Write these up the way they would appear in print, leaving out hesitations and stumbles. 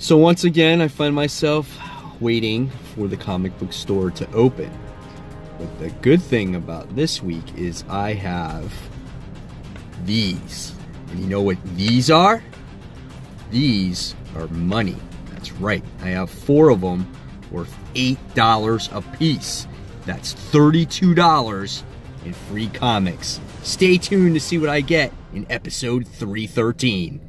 So once again, I find myself waiting for the comic book store to open. But the good thing about this week is I have these. And you know what these are? These are money. That's right. I have 4 of them worth $8 a piece. That's $32 in free comics. Stay tuned to see what I get in episode 313.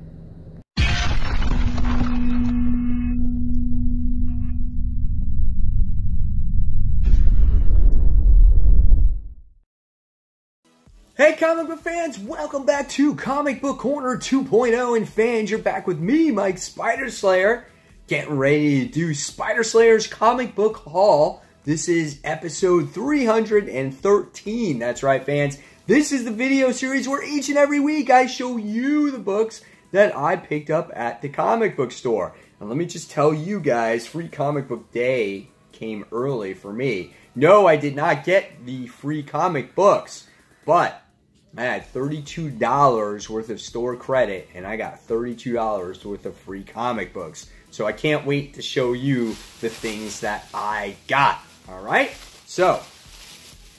Hey comic book fans, welcome back to Comic Book Corner 2.0, and fans, you're back with me, Mike Spider Slayer, getting ready to do Spider Slayer's comic book haul. This is episode 313, that's right fans. This is the video series where each and every week I show you the books that I picked up at the comic book store. And let me just tell you guys, Free Comic Book Day came early for me. No, I did not get the free comic books, but I had $32 worth of store credit, and I got $32 worth of free comic books. So I can't wait to show you the things that I got. Alright? So,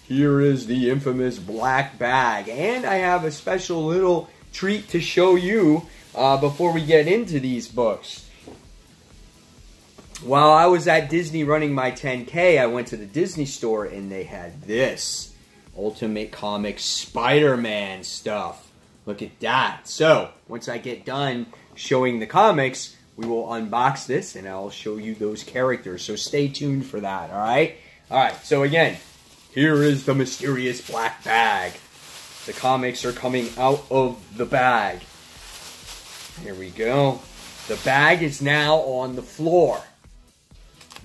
here is the infamous black bag. And I have a special little treat to show you before we get into these books. While I was at Disney running my 10K, I went to the Disney store and they had this. Ultimate Comics Spider-Man stuff. Look at that. So, once I get done showing the comics, we will unbox this and I'll show you those characters. So stay tuned for that, alright? Alright, so again, here is the mysterious black bag. The comics are coming out of the bag. Here we go. The bag is now on the floor.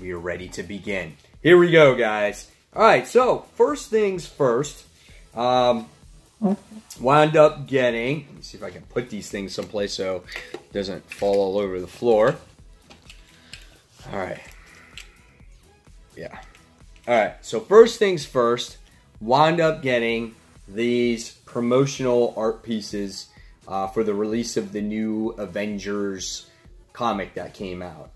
We are ready to begin. Here we go, guys. Alright, so, first things first, wound up getting, let me see if I can put these things someplace so it doesn't fall all over the floor. Alright. Yeah. Alright, so first things first, wound up getting these promotional art pieces for the release of the new Avengers comic that came out.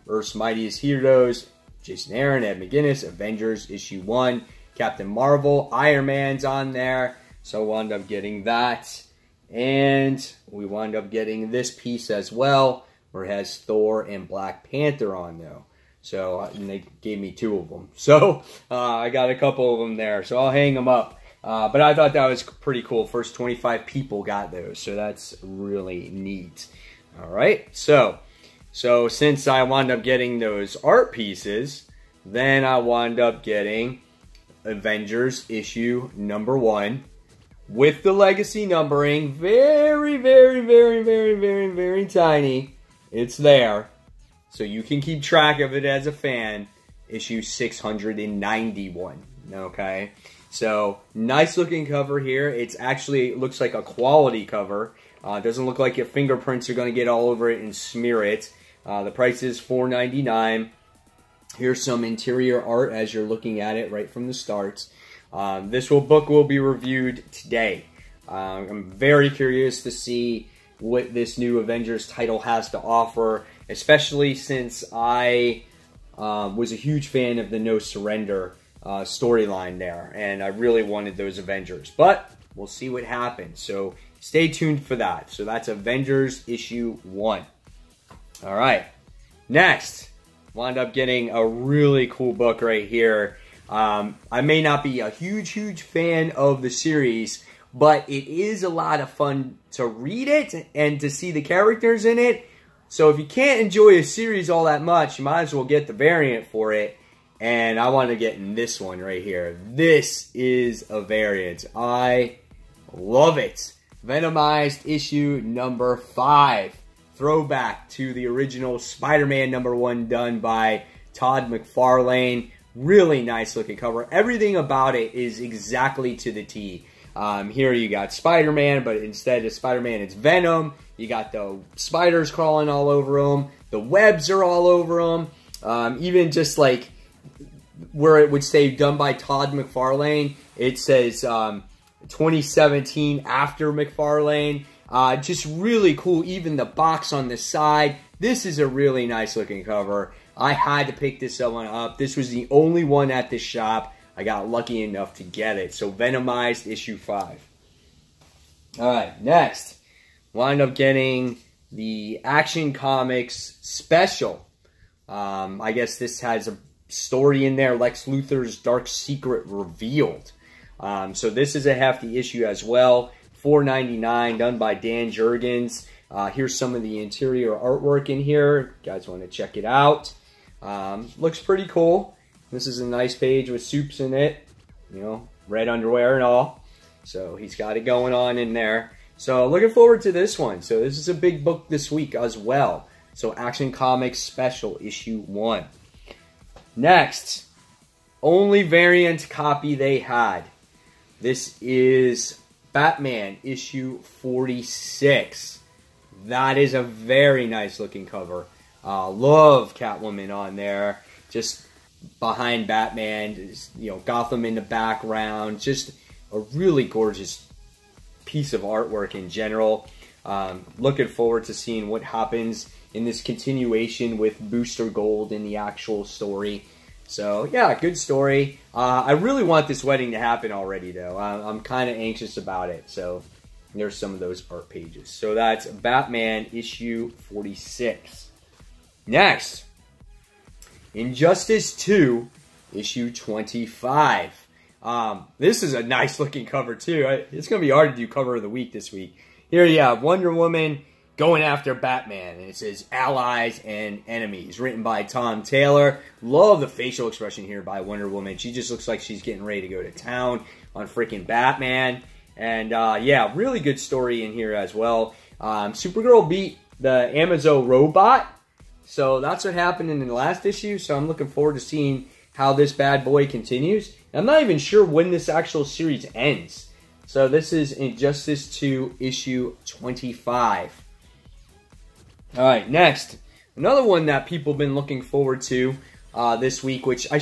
Earth's Mightiest Heroes, Jason Aaron, Ed McGuinness, Avengers issue 1, Captain Marvel, Iron Man's on there, so I wound up getting that, and we wound up getting this piece as well, where it has Thor and Black Panther on there. So, and they gave me 2 of them, so I got a couple of them there, so I'll hang them up. But I thought that was pretty cool. First 25 people got those, so that's really neat. All right, so since I wound up getting those art pieces, then I wound up getting Avengers issue number 1 with the legacy numbering. Very, very, very, very, very, very tiny. It's there. So you can keep track of it as a fan. Issue 691. Okay? So, nice looking cover here. It's actually, it looks like a quality cover. It doesn't look like your fingerprints are going to get all over it and smear it. The price is $4.99. Here's some interior art as you're looking at it right from the start. This book will be reviewed today. I'm very curious to see what this new Avengers title has to offer, especially since I was a huge fan of the No Surrender storyline there, and I really wanted those Avengers. But we'll see what happens, so stay tuned for that. So that's Avengers issue 1. Alright, next, wound up getting a really cool book right here. I may not be a huge fan of the series, but it is a lot of fun to read it and to see the characters in it. So if you can't enjoy a series all that much, you might as well get the variant for it. And I want to get in this one right here. This is a variant. I love it. Venom Eyes issue number 5. Throwback to the original Spider-Man number 1 done by Todd McFarlane. Really nice looking cover. Everything about it is exactly to the T. Here you got Spider-Man, but instead of Spider-Man, it's Venom. You got the spiders crawling all over him. The webs are all over him. Even just like where it would say done by Todd McFarlane, it says 2017 after McFarlane. Just really cool. Even the box on the side. This is a really nice looking cover. I had to pick this one up. This was the only one at the shop. I got lucky enough to get it. So Venom Eyes issue 5. Alright, next. Wound up getting the Action Comics special. I guess this has a story in there, Lex Luthor's Dark Secret Revealed. So this is a hefty issue as well. $4.99, done by Dan Jurgens. Here's some of the interior artwork in here. You guys want to check it out. Looks pretty cool. This is a nice page with Soups in it. You know, red underwear and all. So he's got it going on in there. So looking forward to this one. So this is a big book this week as well. So Action Comics Special issue 1. Next, only variant copy they had. This is Batman issue 46. That is a very nice looking cover. Love Catwoman on there. Just behind Batman, you know, Gotham in the background. Just a really gorgeous piece of artwork in general. Looking forward to seeing what happens in this continuation with Booster Gold in the actual story. So, yeah, good story. I really want this wedding to happen already, though. I'm kind of anxious about it. So, there's some of those art pages. So, that's Batman issue 46. Next, Injustice 2 issue 25. This is a nice looking cover, too. It's going to be hard to do cover of the week this week. Here you have Wonder Woman going after Batman, and it says Allies and Enemies, written by Tom Taylor. Love the facial expression here by Wonder Woman. She just looks like she's getting ready to go to town on freaking Batman. And yeah, really good story in here as well. Supergirl beat the Amazon robot, so that's what happened in the last issue. So I'm looking forward to seeing how this bad boy continues. I'm not even sure when this actual series ends. So this is Injustice 2 issue 25. Alright, next. Another one that people have been looking forward to this week, which I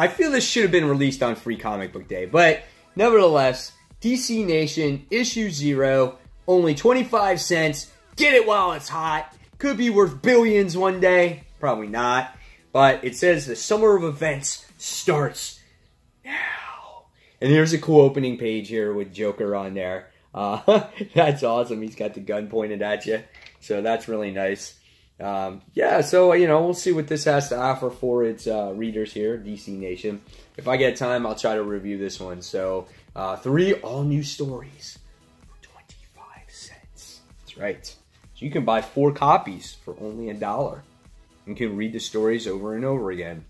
feel this should have been released on Free Comic Book Day. But nevertheless, DC Nation issue 0, only 25 cents. Get it while it's hot. Could be worth billions one day. Probably not. But it says the summer of events starts now. And here's a cool opening page here with Joker on there. That's awesome. He's got the gun pointed at you. So that's really nice. Yeah, so, you know, we'll see what this has to offer for its readers here, DC Nation. If I get time, I'll try to review this one. So, 3 all-new stories for 25 cents. That's right. So you can buy 4 copies for only $1. You can read the stories over and over again.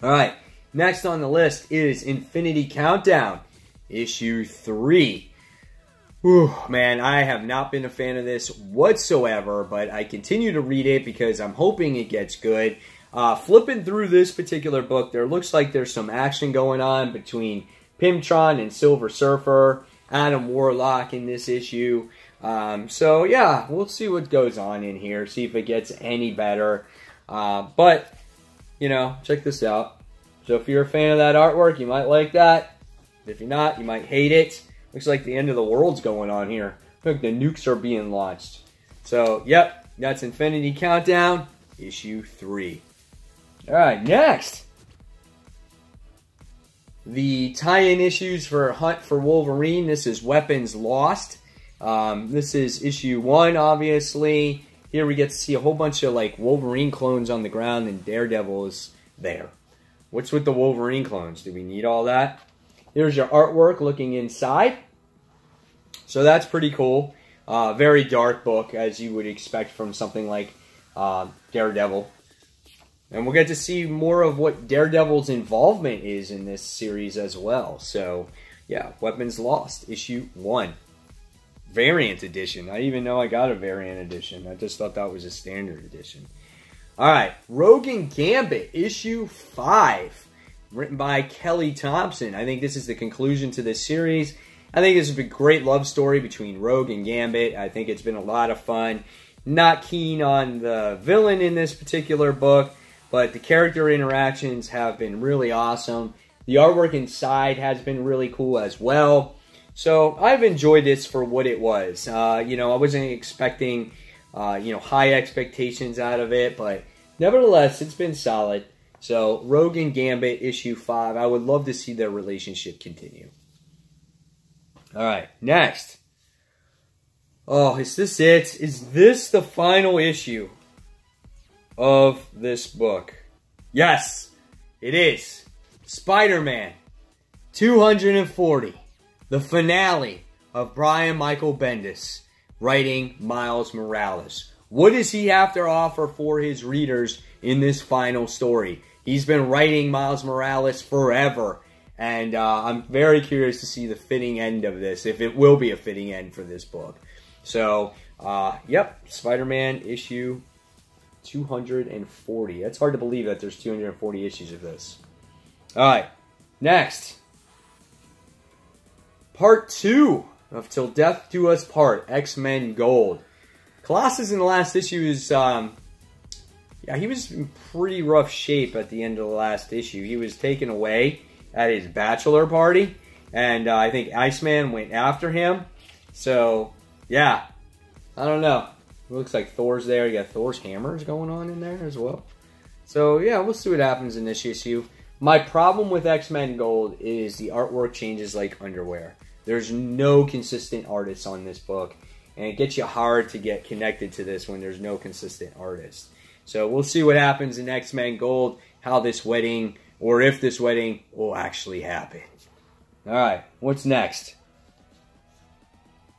All right, next on the list is Infinity Countdown, issue 3. Whew, man, I have not been a fan of this whatsoever, but I continue to read it because I'm hoping it gets good. Flipping through this particular book, there looks like there's some action going on between Pimtron and Silver Surfer, Adam Warlock in this issue. So, yeah, we'll see what goes on in here, see if it gets any better. But, you know, check this out. So if you're a fan of that artwork, you might like that. If you're not, you might hate it. Looks like the end of the world's going on here. Look, the nukes are being launched. So, yep, that's Infinity Countdown, issue 3. Alright, next. The tie-in issues for Hunt for Wolverine. This is Weapons Lost. This is issue 1, obviously. Here we get to see a whole bunch of, like, Wolverine clones on the ground, and Daredevil is there. What's with the Wolverine clones? Do we need all that? Here's your artwork looking inside. So that's pretty cool. Very dark book, as you would expect from something like Daredevil. And we'll get to see more of what Daredevil's involvement is in this series as well. So, yeah, Weapons Lost, issue 1. Variant edition. I didn't even know I got a variant edition. I just thought that was a standard edition. Alright, Rogue and Gambit, issue 5. Written by Kelly Thompson. I think this is the conclusion to this series. I think this is a great love story between Rogue and Gambit. I think it's been a lot of fun. Not keen on the villain in this particular book, but the character interactions have been really awesome. The artwork inside has been really cool as well. So I've enjoyed this for what it was. You know, I wasn't expecting high expectations out of it, but nevertheless, it's been solid. So, Rogue and Gambit, issue 5. I would love to see their relationship continue. All right, next. Oh, is this it? Is this the final issue of this book? Yes, it is. Spider-Man 240, the finale of Brian Michael Bendis writing Miles Morales. What does he have to offer for his readers in this final story? He's been writing Miles Morales forever, and I'm very curious to see the fitting end of this, if it will be a fitting end for this book. So, yep, Spider-Man issue 240. That's hard to believe that there's 240 issues of this. All right, next. Part 2 of Till Death Do Us Part, X-Men Gold. Colossus in the last issue is, he was in pretty rough shape at the end of the last issue. He was taken away at his bachelor party, and I think Iceman went after him. So, yeah, I don't know. It looks like Thor's there. You got Thor's hammers going on in there as well. So, yeah, we'll see what happens in this issue. My problem with X-Men Gold is the artwork changes like underwear. There's no consistent artists on this book, and it gets you hard to get connected to this when there's no consistent artist. So we'll see what happens in X-Men Gold, how this wedding, or if this wedding will actually happen. Alright, what's next?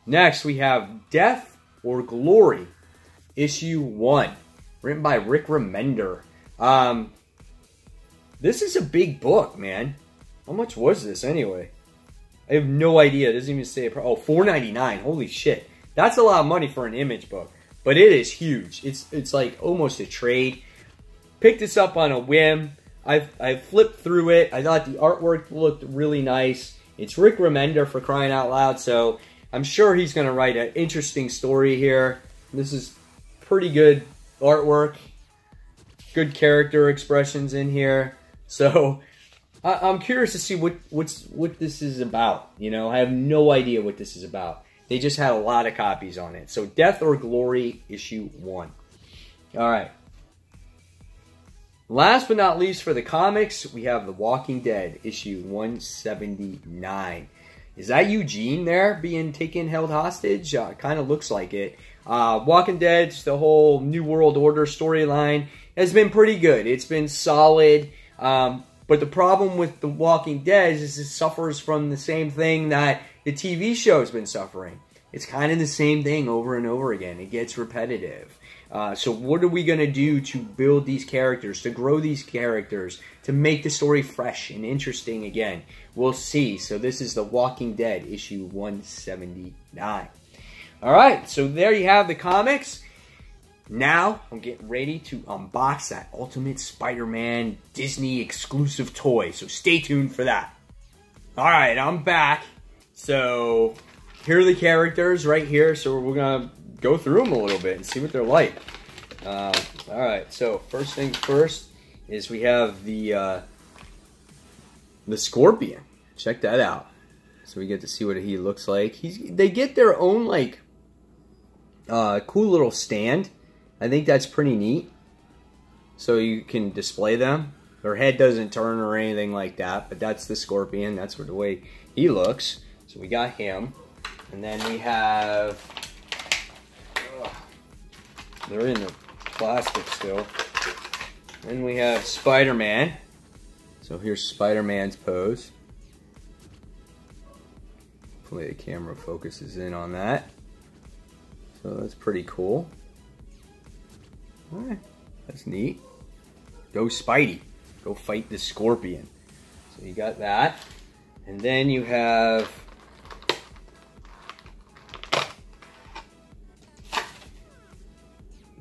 Next, we have Death or Glory, Issue 1, written by Rick Remender. This is a big book, man. How much was this anyway? I have no idea. It doesn't even say it. Oh, $4.99. Holy shit. That's a lot of money for an Image book. But it is huge. It's like almost a trade. Picked this up on a whim. I flipped through it. I thought the artwork looked really nice. It's Rick Remender, for crying out loud, so I'm sure he's going to write an interesting story here. This is pretty good artwork. Good character expressions in here. So I'm curious to see what this is about. You know, I have no idea what this is about. They just had a lot of copies on it. So Death or Glory, Issue 1. All right. Last but not least for the comics, we have The Walking Dead, Issue 179. Is that Eugene there being held hostage? Kind of looks like it. Walking Dead, the whole New World Order storyline has been pretty good. It's been solid. But the problem with The Walking Dead is it suffers from the same thing that the TV show has been suffering. It's kind of the same thing over and over again. It gets repetitive. So what are we going to do to build these characters, to grow these characters, to make the story fresh and interesting again? We'll see. So this is The Walking Dead, issue 179. All right, so there you have the comics. Now I'm getting ready to unbox that Ultimate Spider-Man Disney exclusive toy. So stay tuned for that. All right, I'm back. So here are the characters right here. So we're going to go through them a little bit and see what they're like. All right, so first things first is we have the Scorpion. Check that out. So we get to see what he looks like. They get their own like cool little stand. I think that's pretty neat. So you can display them. Their head doesn't turn or anything like that, but that's the Scorpion. That's the way he looks. So we got him. And then we have... they're in the plastic still. Then we have Spider-Man. So here's Spider-Man's pose. Hopefully the camera focuses in on that. So that's pretty cool. Alright, that's neat. Go Spidey. Go fight the Scorpion. So you got that. And then you have...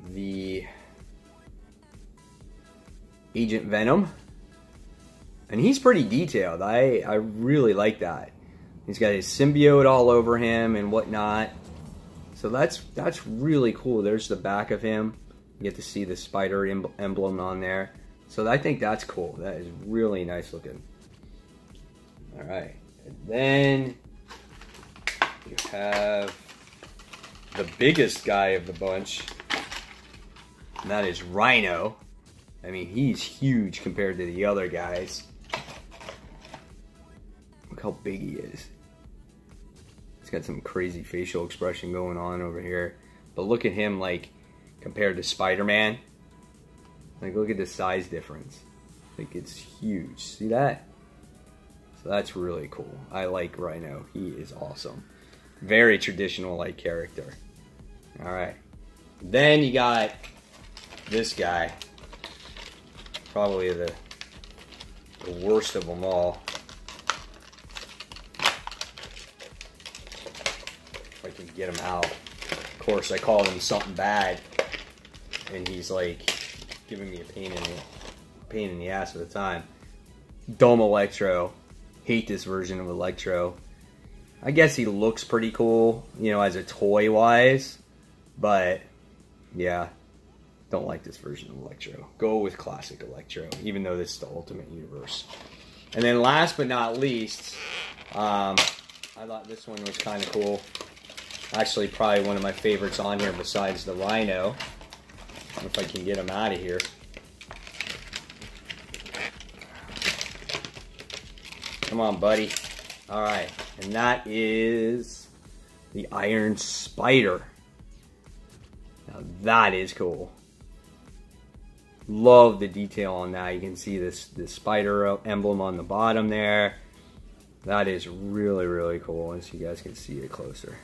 the Agent Venom. And he's pretty detailed. I really like that. He's got his symbiote all over him and whatnot. So that's really cool. There's the back of him. You get to see the spider emblem on there. So I think that's cool. That is really nice looking. Alright. And then you have the biggest guy of the bunch. And that is Rhino. I mean, he's huge compared to the other guys. Look how big he is. He's got some crazy facial expression going on over here. But look at him, like, compared to Spider-Man. Like, look at the size difference. Like, it's huge. See that? So that's really cool. I like Rhino. He is awesome. Very traditional-like character. Alright. Then you got this guy. Probably the worst of them all. If I can get him out. Of course, I called him something bad. And he's like giving me a pain in the ass at the time. Dumb Electro. Hate this version of Electro. I guess he looks pretty cool, you know, as a toy wise. But yeah, don't like this version of Electro. Go with classic Electro, even though this is the Ultimate Universe. And then last but not least, I thought this one was kind of cool. Actually, probably one of my favorites on here besides the Rhino. If I can get him out of here. Come on, buddy. Alright, and that is the Iron Spider. Now that is cool. Love the detail on that. You can see this spider emblem on the bottom there. That is really, really cool, as you guys can see it closer.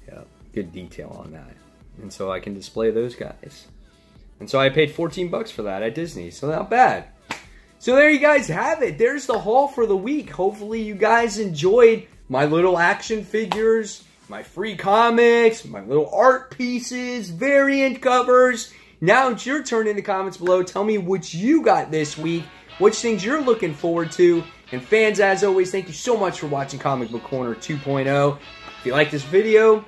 Yeah, good detail on that. And so I can display those guys. And so I paid 14 bucks for that at Disney, so not bad. So there you guys have it. There's the haul for the week. Hopefully you guys enjoyed my little action figures, my free comics, my little art pieces, variant covers. Now it's your turn in the comments below. Tell me what you got this week, which things you're looking forward to. And fans, as always, thank you so much for watching Comic Book Corner 2.0. If you like this video,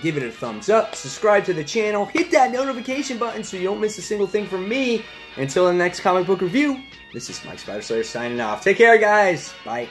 give it a thumbs up, subscribe to the channel, hit that notification button so you don't miss a single thing from me. Until the next comic book review, this is Mike Spider Slayer signing off. Take care, guys. Bye.